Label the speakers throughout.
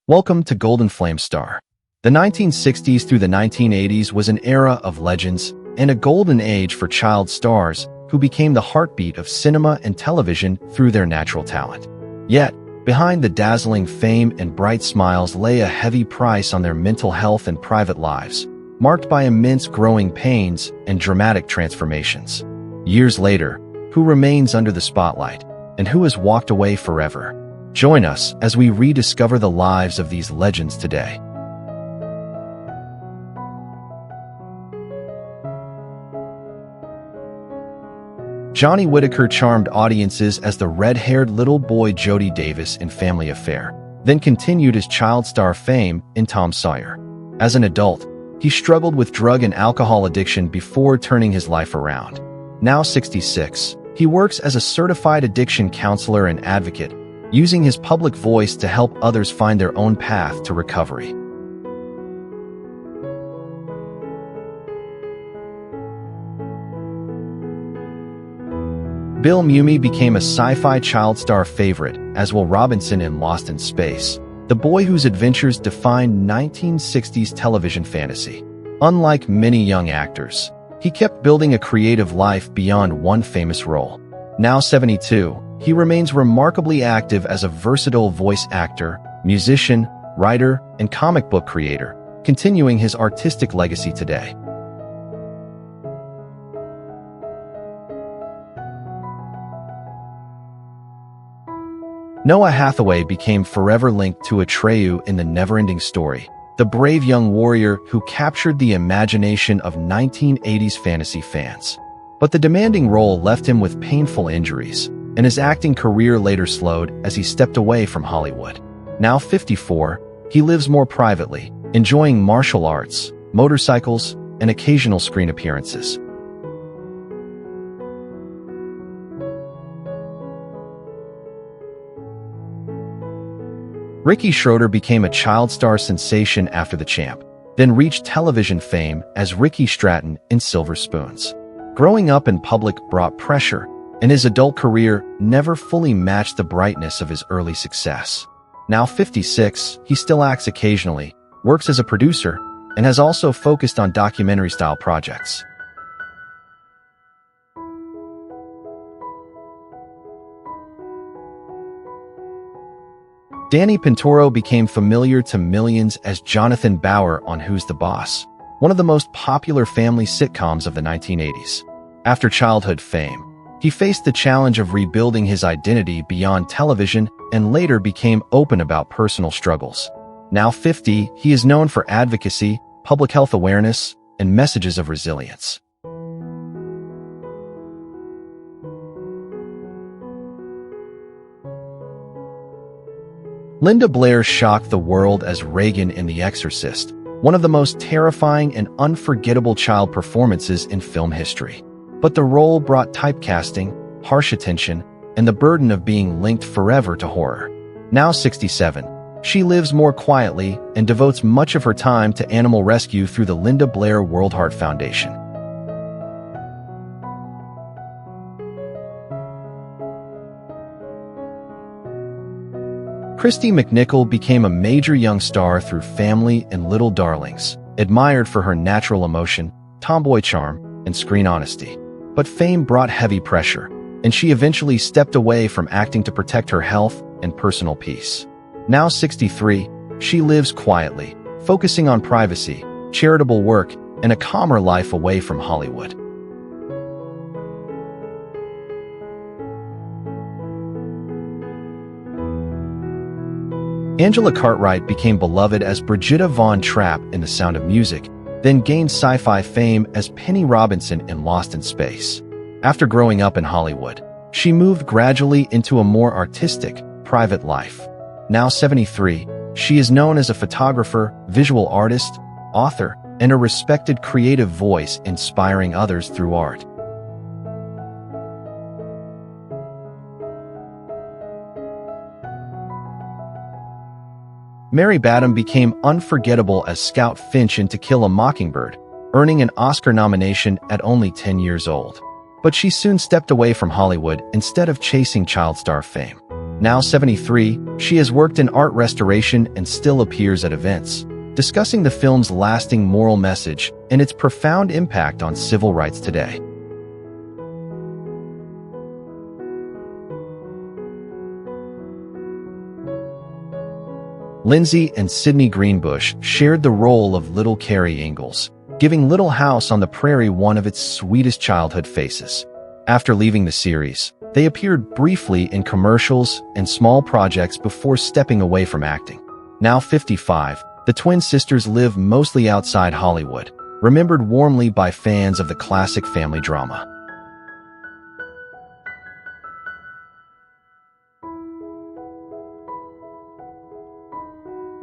Speaker 1: Welcome to Golden Flame Star. The 1960s through the 1980s was an era of legends and a golden age for child stars who became the heartbeat of cinema and television through their natural talent. Yet, behind the dazzling fame and bright smiles lay a heavy price on their mental health and private lives, marked by immense growing pains and dramatic transformations. Years later, who remains under the spotlight, and who has walked away forever? Join us as we rediscover the lives of these legends today. Johnny Whitaker charmed audiences as the red-haired little boy Jody Davis in Family Affair, then continued his child star fame in Tom Sawyer. As an adult, he struggled with drug and alcohol addiction before turning his life around. Now 66, he works as a certified addiction counselor and advocate, using his public voice to help others find their own path to recovery. Bill Mumy became a sci-fi child star favorite, as will Robinson in Lost in Space, the boy whose adventures defined 1960s television fantasy. Unlike many young actors, he kept building a creative life beyond one famous role. Now 72, he remains remarkably active as a versatile voice actor, musician, writer, and comic book creator, continuing his artistic legacy today. Noah Hathaway became forever linked to Atreyu in the never-ending story, the brave young warrior who captured the imagination of 1980s fantasy fans. But the demanding role left him with painful injuries, and his acting career later slowed as he stepped away from Hollywood. Now 54, he lives more privately, enjoying martial arts, motorcycles, and occasional screen appearances. Ricky Schroder became a child star sensation after The Champ, then reached television fame as Ricky Stratton in Silver Spoons. Growing up in public brought pressure, and his adult career never fully matched the brightness of his early success. Now 56, he still acts occasionally, works as a producer, and has also focused on documentary-style projects. Danny Pintorro became familiar to millions as Jonathan Bauer on Who's the Boss, one of the most popular family sitcoms of the 1980s. After childhood fame, he faced the challenge of rebuilding his identity beyond television and later became open about personal struggles. Now 50, he is known for advocacy, public health awareness, and messages of resilience. Linda Blair shocked the world as Regan in The Exorcist, one of the most terrifying and unforgettable child performances in film history. But the role brought typecasting, harsh attention, and the burden of being linked forever to horror. Now 67, she lives more quietly and devotes much of her time to animal rescue through the Linda Blair World Heart Foundation. Christy McNichol became a major young star through Family and Little Darlings, admired for her natural emotion, tomboy charm, and screen honesty. But fame brought heavy pressure, and she eventually stepped away from acting to protect her health and personal peace. Now 63, she lives quietly, focusing on privacy, charitable work, and a calmer life away from Hollywood. Angela Cartwright became beloved as Brigitta Von Trapp in The Sound of Music, then gained sci-fi fame as Penny Robinson in Lost in Space. After growing up in Hollywood, she moved gradually into a more artistic, private life. Now 73, she is known as a photographer, visual artist, author, and a respected creative voice inspiring others through art. Mary Badham became unforgettable as Scout Finch in To Kill a Mockingbird, earning an Oscar nomination at only 10 years old. But she soon stepped away from Hollywood instead of chasing child star fame. Now 73, she has worked in art restoration and still appears at events, discussing the film's lasting moral message and its profound impact on civil rights today. Lindsay and Sidney Greenbush shared the role of little Carrie Ingalls, giving Little House on the Prairie one of its sweetest childhood faces. After leaving the series, they appeared briefly in commercials and small projects before stepping away from acting. Now 55, the twin sisters live mostly outside Hollywood, remembered warmly by fans of the classic family drama.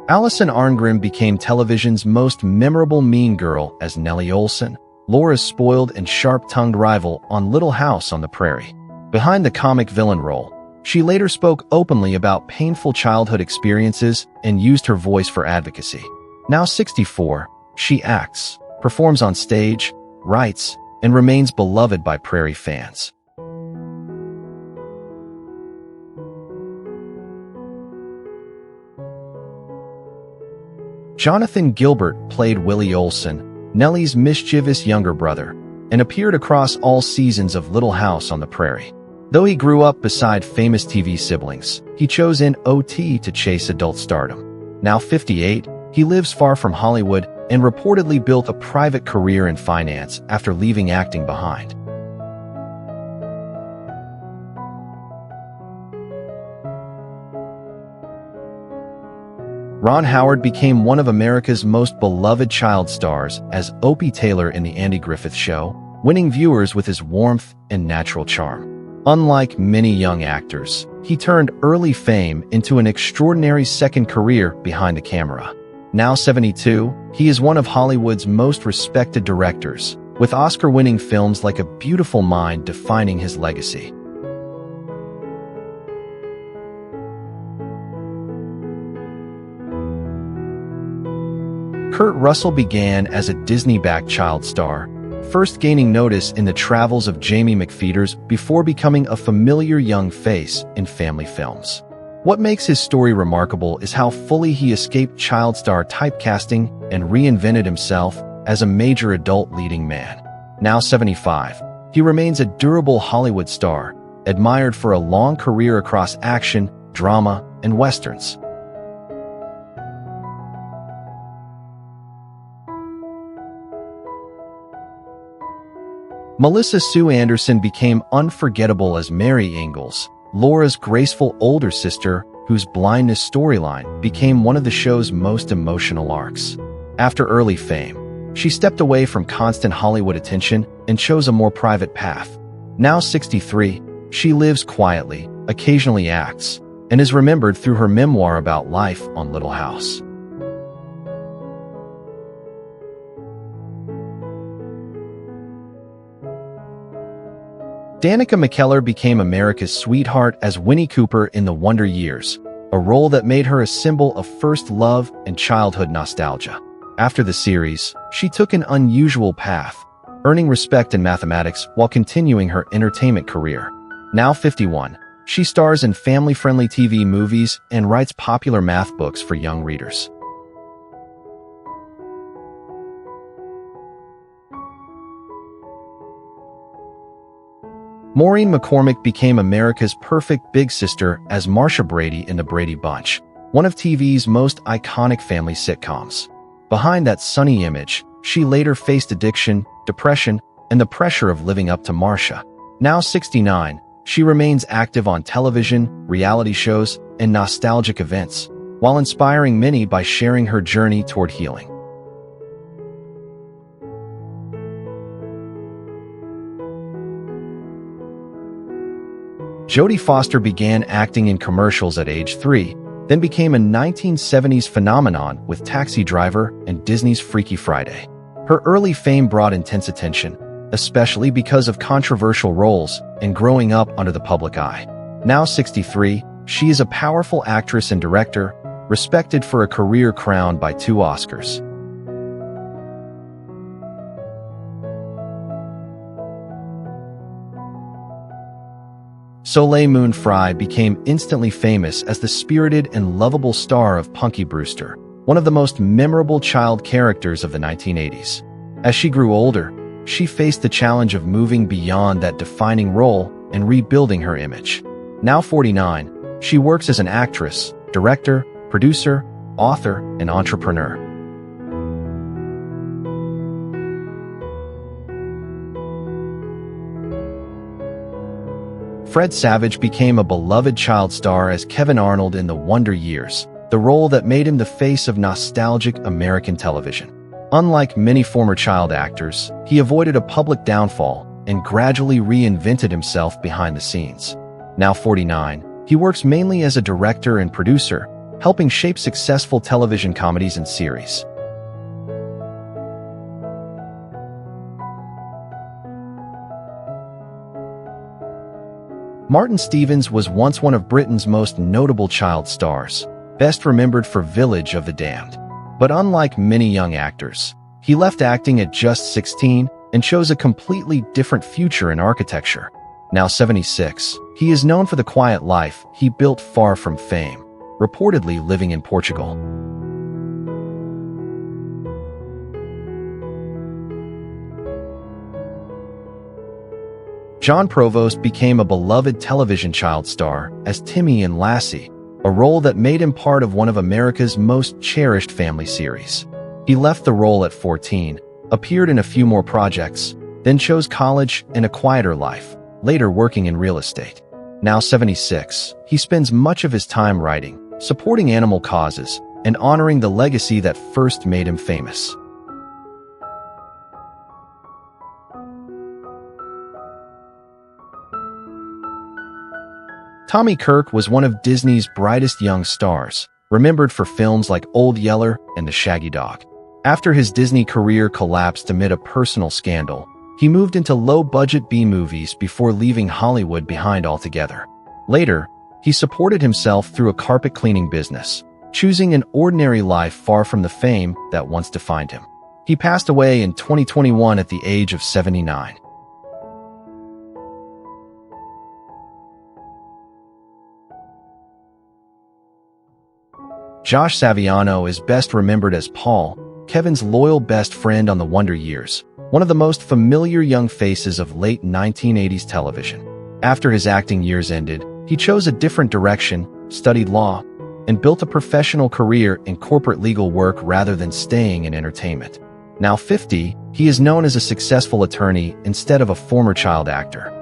Speaker 1: Allison Arngrim became television's most memorable mean girl as Nellie Olson, Laura's spoiled and sharp-tongued rival on Little House on the Prairie. Behind the comic villain role, she later spoke openly about painful childhood experiences and used her voice for advocacy. Now 64, she acts, performs on stage, writes, and remains beloved by Prairie fans. Jonathan Gilbert played Willie Olson, Nellie's mischievous younger brother, and appeared across all seasons of Little House on the Prairie. Though he grew up beside famous TV siblings, he chose in OT to chase adult stardom. Now 58, he lives far from Hollywood and reportedly built a private career in finance after leaving acting behind. Ron Howard became one of America's most beloved child stars as Opie Taylor in The Andy Griffith Show, winning viewers with his warmth and natural charm. Unlike many young actors, he turned early fame into an extraordinary second career behind the camera. Now 72, he is one of Hollywood's most respected directors, with Oscar-winning films like A Beautiful Mind defining his legacy. Kurt Russell began as a Disney-backed child star, first gaining notice in the travels of Jamie McPheeters before becoming a familiar young face in family films. What makes his story remarkable is how fully he escaped child star typecasting and reinvented himself as a major adult leading man. Now 75, he remains a durable Hollywood star, admired for a long career across action, drama, and westerns. Melissa Sue Anderson became unforgettable as Mary Ingalls, Laura's graceful older sister, whose blindness storyline became one of the show's most emotional arcs. After early fame, she stepped away from constant Hollywood attention and chose a more private path. Now 63, she lives quietly, occasionally acts, and is remembered through her memoir about life on Little House. Danica McKellar became America's sweetheart as Winnie Cooper in The Wonder Years, a role that made her a symbol of first love and childhood nostalgia. After the series, she took an unusual path, earning respect in mathematics while continuing her entertainment career. Now 51, she stars in family-friendly TV movies and writes popular math books for young readers. Maureen McCormick became America's perfect big sister as Marcia Brady in The Brady Bunch, one of TV's most iconic family sitcoms. Behind that sunny image, she later faced addiction, depression, and the pressure of living up to Marcia. Now 69, she remains active on television, reality shows, and nostalgic events, while inspiring many by sharing her journey toward healing. Jodie Foster began acting in commercials at age 3, then became a 1970s phenomenon with Taxi Driver and Disney's Freaky Friday. Her early fame brought intense attention, especially because of controversial roles and growing up under the public eye. Now 63, she is a powerful actress and director, respected for a career crowned by 2 Oscars. Soleil Moon Frye became instantly famous as the spirited and lovable star of Punky Brewster, one of the most memorable child characters of the 1980s. As she grew older, she faced the challenge of moving beyond that defining role and rebuilding her image. Now 49, she works as an actress, director, producer, author, and entrepreneur. Fred Savage became a beloved child star as Kevin Arnold in The Wonder Years, the role that made him the face of nostalgic American television. Unlike many former child actors, he avoided a public downfall and gradually reinvented himself behind the scenes. Now 49, he works mainly as a director and producer, helping shape successful television comedies and series. Martin Stevens was once one of Britain's most notable child stars, best remembered for Village of the Damned. But unlike many young actors, he left acting at just 16 and chose a completely different future in architecture. Now 76, he is known for the quiet life he built far from fame, reportedly living in Portugal. John Provost became a beloved television child star as Timmy in Lassie, a role that made him part of one of America's most cherished family series. He left the role at 14, appeared in a few more projects, then chose college and a quieter life, later working in real estate. Now 76, he spends much of his time writing, supporting animal causes, and honoring the legacy that first made him famous. Tommy Kirk was one of Disney's brightest young stars, remembered for films like Old Yeller and The Shaggy Dog. After his Disney career collapsed amid a personal scandal, he moved into low-budget B-movies before leaving Hollywood behind altogether. Later, he supported himself through a carpet-cleaning business, choosing an ordinary life far from the fame that once defined him. He passed away in 2021 at the age of 79. Josh Saviano is best remembered as Paul, Kevin's loyal best friend on The Wonder Years, one of the most familiar young faces of late 1980s television. After his acting years ended, he chose a different direction, studied law, and built a professional career in corporate legal work rather than staying in entertainment. Now 50, he is known as a successful attorney instead of a former child actor.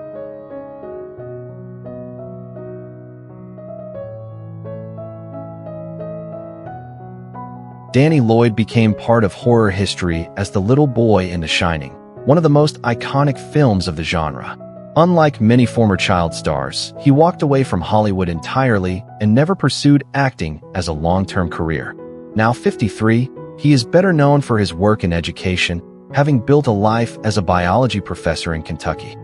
Speaker 1: Danny Lloyd became part of horror history as the little boy in The Shining, one of the most iconic films of the genre. Unlike many former child stars, he walked away from Hollywood entirely and never pursued acting as a long-term career. Now 53, he is better known for his work in education, having built a life as a biology professor in Kentucky.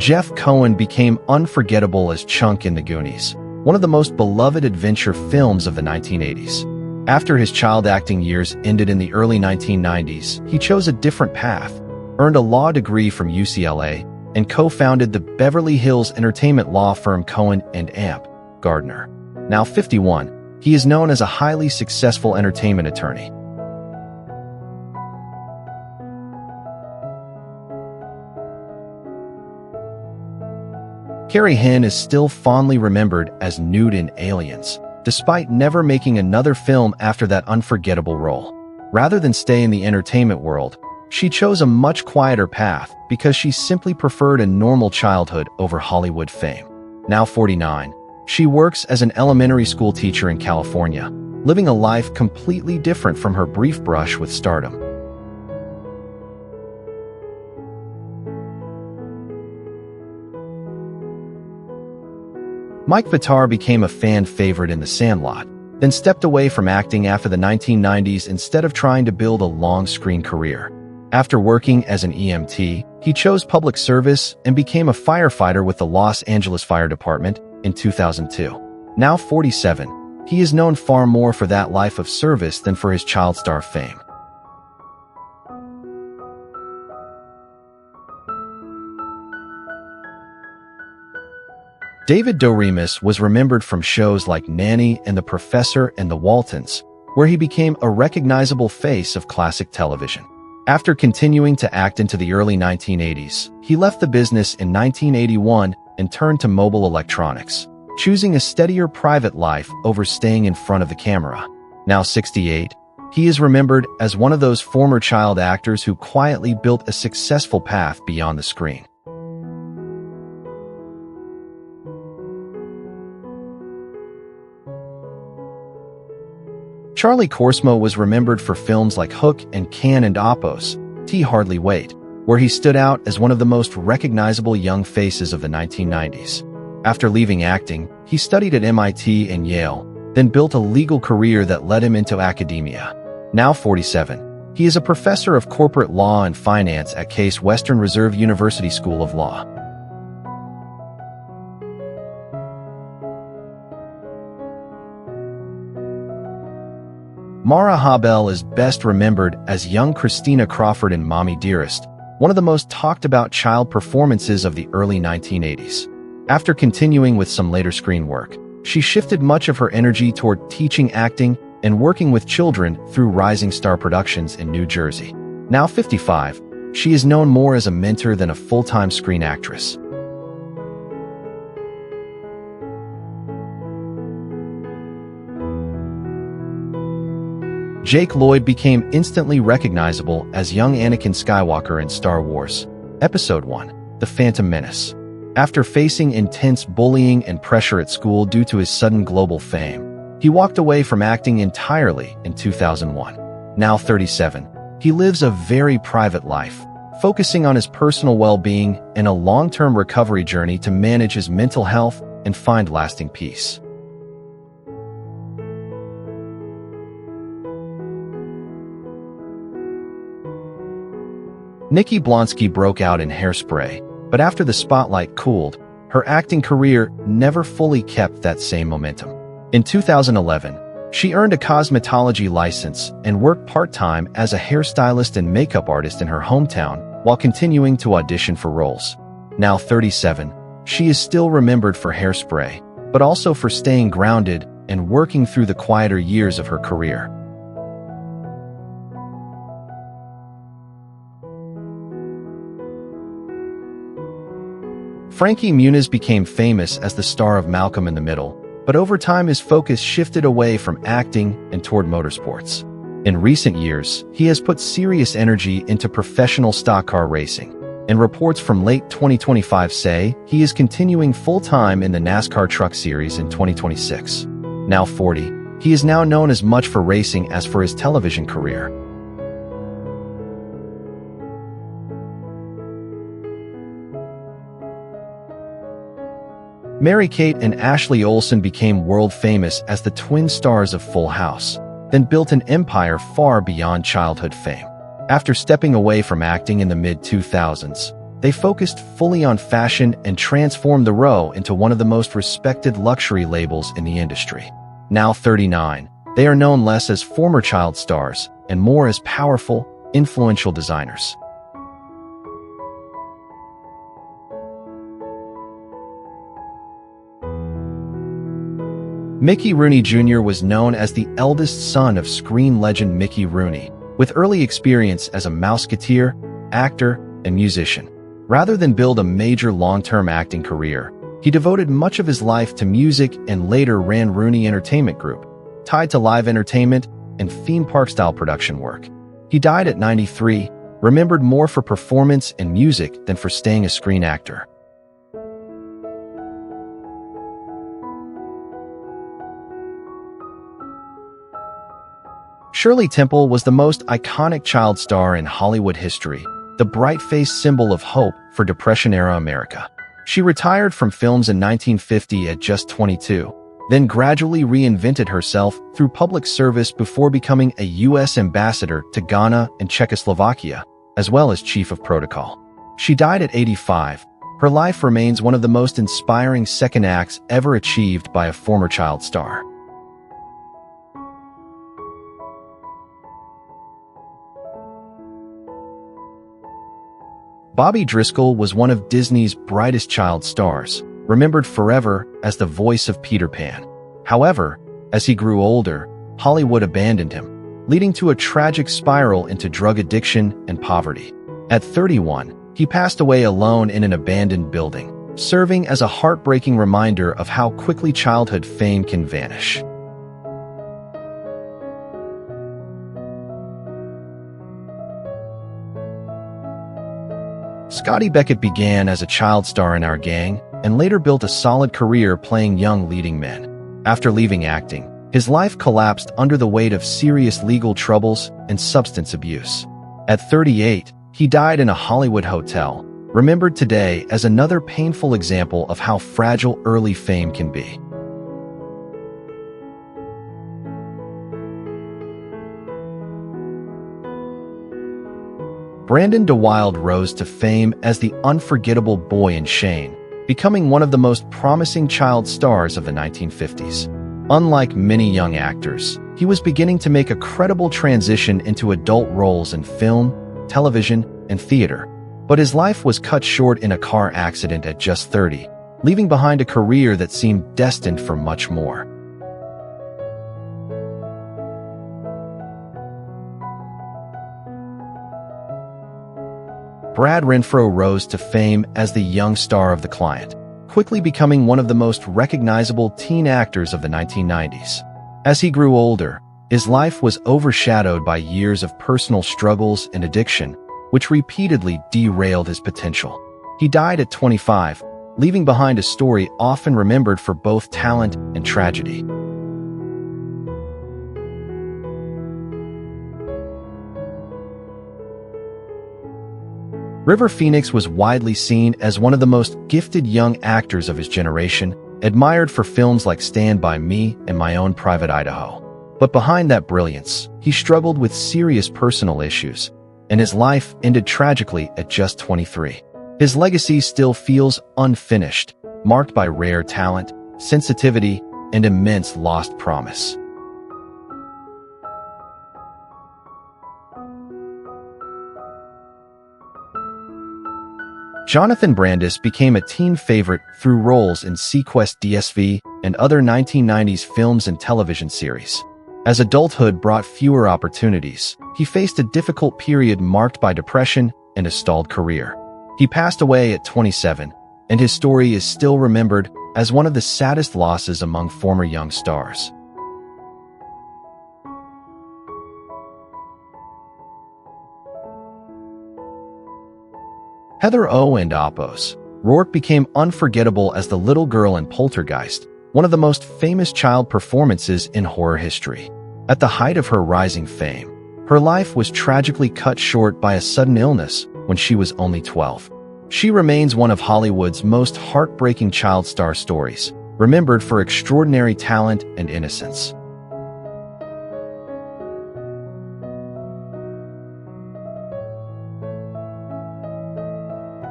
Speaker 1: Jeff Cohen became unforgettable as Chunk in The Goonies, one of the most beloved adventure films of the 1980s. After his child acting years ended in the early 1990s, he chose a different path, earned a law degree from UCLA, and co-founded the Beverly Hills entertainment law firm Cohen & Amp, Gardner. Now 51, he is known as a highly successful entertainment attorney. Carrie Henn is still fondly remembered as Newt in Aliens, despite never making another film after that unforgettable role. Rather than stay in the entertainment world, she chose a much quieter path because she simply preferred a normal childhood over Hollywood fame. Now 49, she works as an elementary school teacher in California, living a life completely different from her brief brush with stardom. Mike Vitar became a fan favorite in The Sandlot, then stepped away from acting after the 1990s instead of trying to build a long screen career. After working as an EMT, he chose public service and became a firefighter with the Los Angeles Fire Department in 2002. Now 47, he is known far more for that life of service than for his child star fame. David Doremus was remembered from shows like Nanny and the Professor and the Waltons, where he became a recognizable face of classic television. After continuing to act into the early 1980s, he left the business in 1981 and turned to mobile electronics, choosing a steadier private life over staying in front of the camera. Now 68, he is remembered as one of those former child actors who quietly built a successful path beyond the screen. Charlie Korsmo was remembered for films like Hook and Can and Oppos, T. Hardly Wait, where he stood out as one of the most recognizable young faces of the 1990s. After leaving acting, he studied at MIT and Yale, then built a legal career that led him into academia. Now 47, he is a professor of corporate law and finance at Case Western Reserve University School of Law. Mara Habel is best remembered as young Christina Crawford in Mommy Dearest, one of the most talked about child performances of the early 1980s. After continuing with some later screen work, she shifted much of her energy toward teaching acting and working with children through Rising Star Productions in New Jersey. Now 55, she is known more as a mentor than a full-time screen actress. Jake Lloyd became instantly recognizable as young Anakin Skywalker in Star Wars, Episode I, The Phantom Menace. After facing intense bullying and pressure at school due to his sudden global fame, he walked away from acting entirely in 2001. Now 37, he lives a very private life, focusing on his personal well-being and a long-term recovery journey to manage his mental health and find lasting peace. Nikki Blonsky broke out in Hairspray, but after the spotlight cooled, her acting career never fully kept that same momentum. In 2011, she earned a cosmetology license and worked part-time as a hairstylist and makeup artist in her hometown while continuing to audition for roles. Now 37, she is still remembered for Hairspray, but also for staying grounded and working through the quieter years of her career. Frankie Muniz became famous as the star of Malcolm in the Middle, but over time his focus shifted away from acting and toward motorsports. In recent years, he has put serious energy into professional stock car racing, and reports from late 2025 say he is continuing full-time in the NASCAR Truck Series in 2026. Now 40, he is now known as much for racing as for his television career. Mary-Kate and Ashley Olsen became world-famous as the twin stars of Full House, then built an empire far beyond childhood fame. After stepping away from acting in the mid-2000s, they focused fully on fashion and transformed the Row into one of the most respected luxury labels in the industry. Now 39, they are known less as former child stars and more as powerful, influential designers. Mickey Rooney Jr. was known as the eldest son of screen legend Mickey Rooney, with early experience as a Mouseketeer, actor, and musician. Rather than build a major long-term acting career, he devoted much of his life to music and later ran Rooney Entertainment Group, tied to live entertainment and theme park-style production work. He died at 93, remembered more for performance and music than for staying a screen actor. Shirley Temple was the most iconic child star in Hollywood history, the bright-faced symbol of hope for Depression-era America. She retired from films in 1950 at just 22, then gradually reinvented herself through public service before becoming a U.S. ambassador to Ghana and Czechoslovakia, as well as chief of protocol. She died at 85. Her life remains one of the most inspiring second acts ever achieved by a former child star. Bobby Driscoll was one of Disney's brightest child stars, remembered forever as the voice of Peter Pan. However, as he grew older, Hollywood abandoned him, leading to a tragic spiral into drug addiction and poverty. At 31, he passed away alone in an abandoned building, serving as a heartbreaking reminder of how quickly childhood fame can vanish. Scotty Beckett began as a child star in Our Gang and later built a solid career playing young leading men. After leaving acting, his life collapsed under the weight of serious legal troubles and substance abuse. At 38, he died in a Hollywood hotel, remembered today as another painful example of how fragile early fame can be. Brandon DeWilde rose to fame as the unforgettable boy in Shane, becoming one of the most promising child stars of the 1950s. Unlike many young actors, he was beginning to make a credible transition into adult roles in film, television, and theater. But his life was cut short in a car accident at just 30, leaving behind a career that seemed destined for much more. Brad Renfro rose to fame as the young star of The Client, quickly becoming one of the most recognizable teen actors of the 1990s. As he grew older, his life was overshadowed by years of personal struggles and addiction, which repeatedly derailed his potential. He died at 25, leaving behind a story often remembered for both talent and tragedy. River Phoenix was widely seen as one of the most gifted young actors of his generation, admired for films like Stand By Me and My Own Private Idaho. But behind that brilliance, he struggled with serious personal issues, and his life ended tragically at just 23. His legacy still feels unfinished, marked by rare talent, sensitivity, and immense lost promise. Jonathan Brandis became a teen favorite through roles in Sequest DSV and other 1990s films and television series. As adulthood brought fewer opportunities, he faced a difficult period marked by depression and a stalled career. He passed away at 27, and his story is still remembered as one of the saddest losses among former young stars. Heather O. and Oppos. Rourke became unforgettable as the little girl in Poltergeist, one of the most famous child performances in horror history. At the height of her rising fame, her life was tragically cut short by a sudden illness when she was only 12. She remains one of Hollywood's most heartbreaking child star stories, remembered for extraordinary talent and innocence.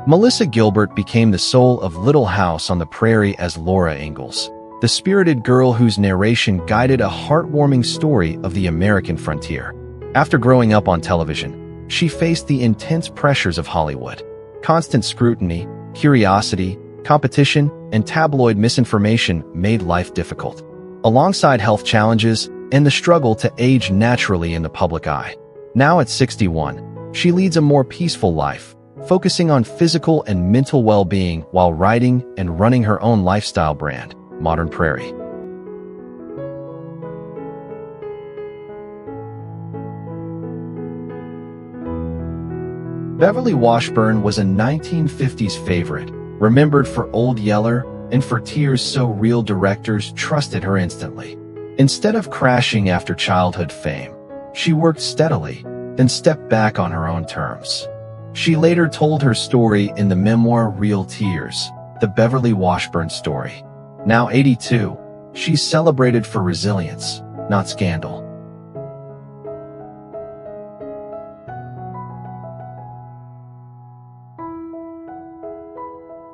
Speaker 1: Melissa Gilbert became the soul of Little House on the Prairie as Laura Ingalls, the spirited girl whose narration guided a heartwarming story of the American frontier. After growing up on television, she faced the intense pressures of Hollywood. Constant scrutiny, curiosity, competition, and tabloid misinformation made life difficult, alongside health challenges and the struggle to age naturally in the public eye. Now at 61, she leads a more peaceful life, focusing on physical and mental well-being while writing and running her own lifestyle brand, Modern Prairie. Beverly Washburn was a 1950s favorite, remembered for Old Yeller and for tears so real directors trusted her instantly. Instead of crashing after childhood fame, she worked steadily, then stepped back on her own terms. She later told her story in the memoir Real Tears, The Beverly Washburn Story. Now 82, she's celebrated for resilience, not scandal.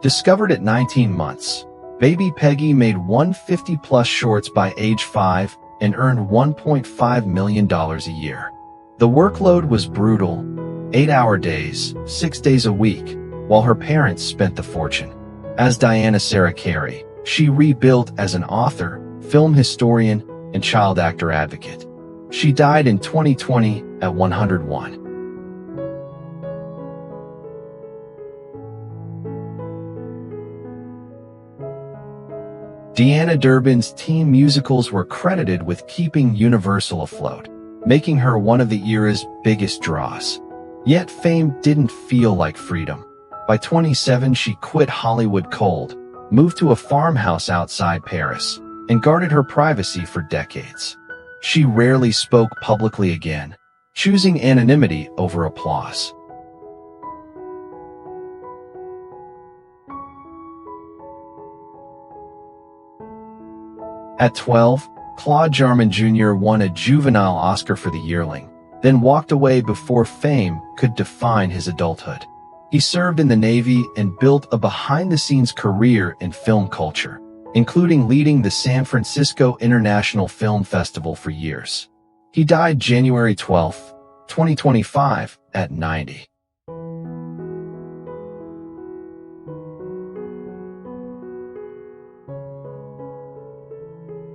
Speaker 1: Discovered at 19 months, baby Peggy made 150-plus shorts by age 5 and earned $1.5 million a year. The workload was brutal, 8-hour days, 6 days a week, while her parents spent the fortune. As Diana Sarah Carey, she rebuilt as an author, film historian, and child actor advocate. She died in 2020 at 101. Deanna Durbin's teen musicals were credited with keeping Universal afloat, making her one of the era's biggest draws. Yet fame didn't feel like freedom. By 27, she quit Hollywood cold, moved to a farmhouse outside Paris, and guarded her privacy for decades. She rarely spoke publicly again, choosing anonymity over applause. At 12, Claude Jarman Jr. won a juvenile Oscar for The Yearling, then walked away before fame could define his adulthood. He served in the Navy and built a behind-the-scenes career in film culture, including leading the San Francisco International Film Festival for years. He died January 12, 2025, at 90.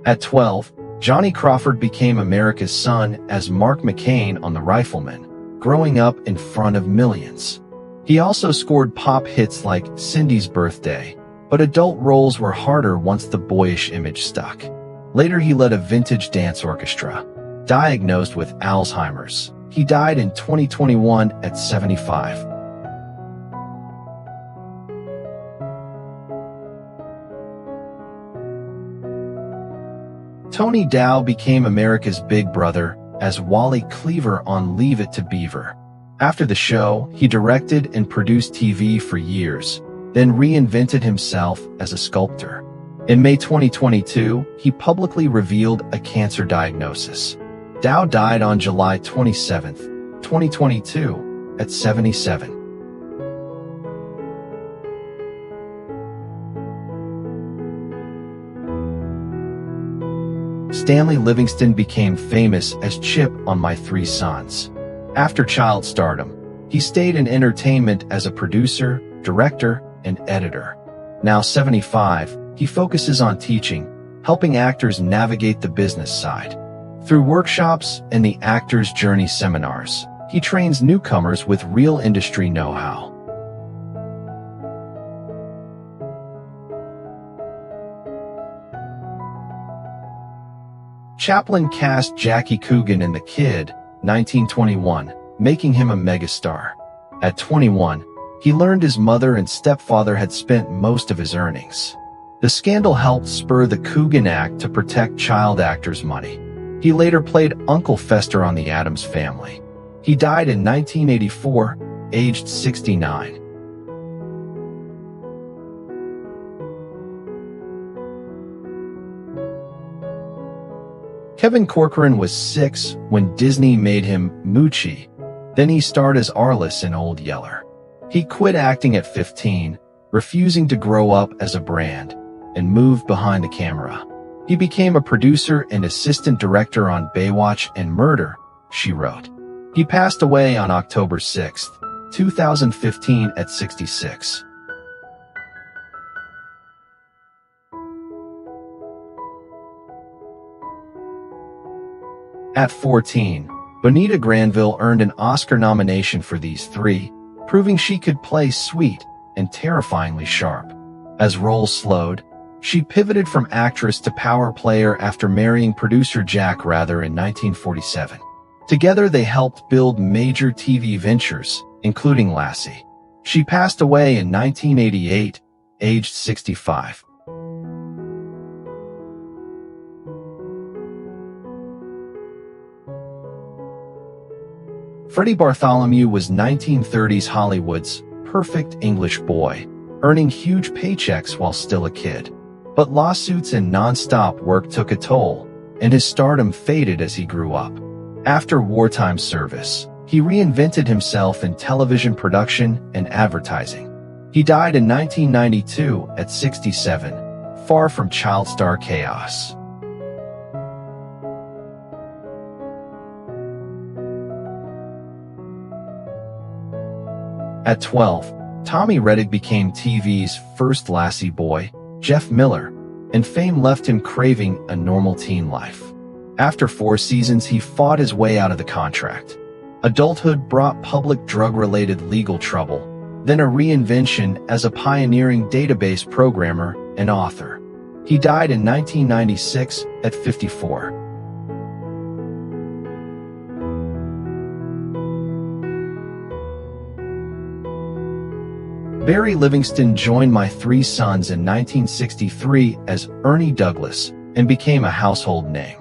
Speaker 1: At 12, Johnny Crawford became America's son as Mark McCain on The Rifleman, growing up in front of millions. He also scored pop hits like Cindy's Birthday, but adult roles were harder once the boyish image stuck. Later he led a vintage dance orchestra. Diagnosed with Alzheimer's, he died in 2021 at 75. Tony Dow became America's Big Brother as Wally Cleaver on Leave It to Beaver. After the show, he directed and produced TV for years, then reinvented himself as a sculptor. In May 2022, he publicly revealed a cancer diagnosis. Dow died on July 27, 2022, at 77. Stanley Livingston became famous as Chip on My Three Sons. After child stardom, he stayed in entertainment as a producer, director, and editor. Now 75, he focuses on teaching, helping actors navigate the business side. Through workshops and the Actor's Journey seminars, he trains newcomers with real industry know-how. Chaplin cast Jackie Coogan in The Kid, 1921, making him a megastar. At 21, he learned his mother and stepfather had spent most of his earnings. The scandal helped spur the Coogan Act to protect child actors' money. He later played Uncle Fester on The Addams Family. He died in 1984, aged 69. Kevin Corcoran was 6 when Disney made him Moochie. Then he starred as Arliss in Old Yeller. He quit acting at 15, refusing to grow up as a brand, and moved behind the camera. He became a producer and assistant director on Baywatch and Murder, She Wrote. He passed away on October 6, 2015 at 66. At 14, Bonita Granville earned an Oscar nomination for these three, proving she could play sweet and terrifyingly sharp. As roles slowed, she pivoted from actress to power player after marrying producer Jack Rather in 1947. Together they helped build major TV ventures, including Lassie. She passed away in 1988, aged 65. Freddie Bartholomew was 1930s Hollywood's perfect English boy, earning huge paychecks while still a kid. But lawsuits and non-stop work took a toll, and his stardom faded as he grew up. After wartime service, he reinvented himself in television production and advertising. He died in 1992 at 67, far from child star chaos. At 12, Tommy Rettig became TV's first lassie boy, Jeff Miller, and fame left him craving a normal teen life. After 4 seasons, he fought his way out of the contract. Adulthood brought public drug-related legal trouble, then a reinvention as a pioneering database programmer and author. He died in 1996 at 54. Barry Livingston joined My 3 Sons in 1963 as Ernie Douglas and became a household name.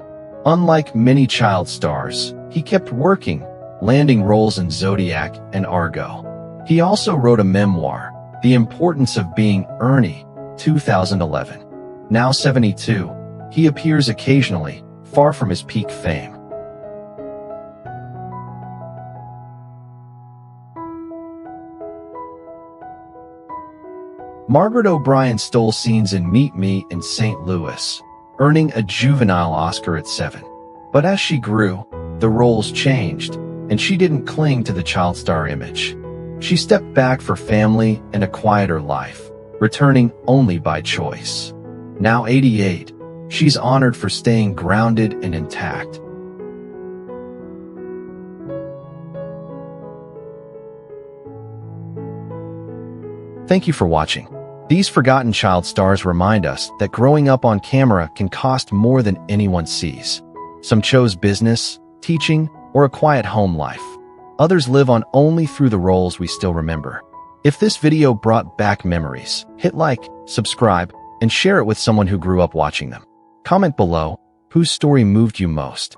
Speaker 1: Unlike many child stars, he kept working, landing roles in Zodiac and Argo. He also wrote a memoir, The Importance of Being Ernie, 2011. Now 72, he appears occasionally, far from his peak fame. Margaret O'Brien stole scenes in Meet Me in St. Louis, earning a juvenile Oscar at 7. But as she grew, the roles changed, and she didn't cling to the child star image. She stepped back for family and a quieter life, returning only by choice. Now 88, she's honored for staying grounded and intact. Thank you for watching. These forgotten child stars remind us that growing up on camera can cost more than anyone sees. Some chose business, teaching, or a quiet home life. Others live on only through the roles we still remember. If this video brought back memories, hit like, subscribe, and share it with someone who grew up watching them. Comment below, whose story moved you most?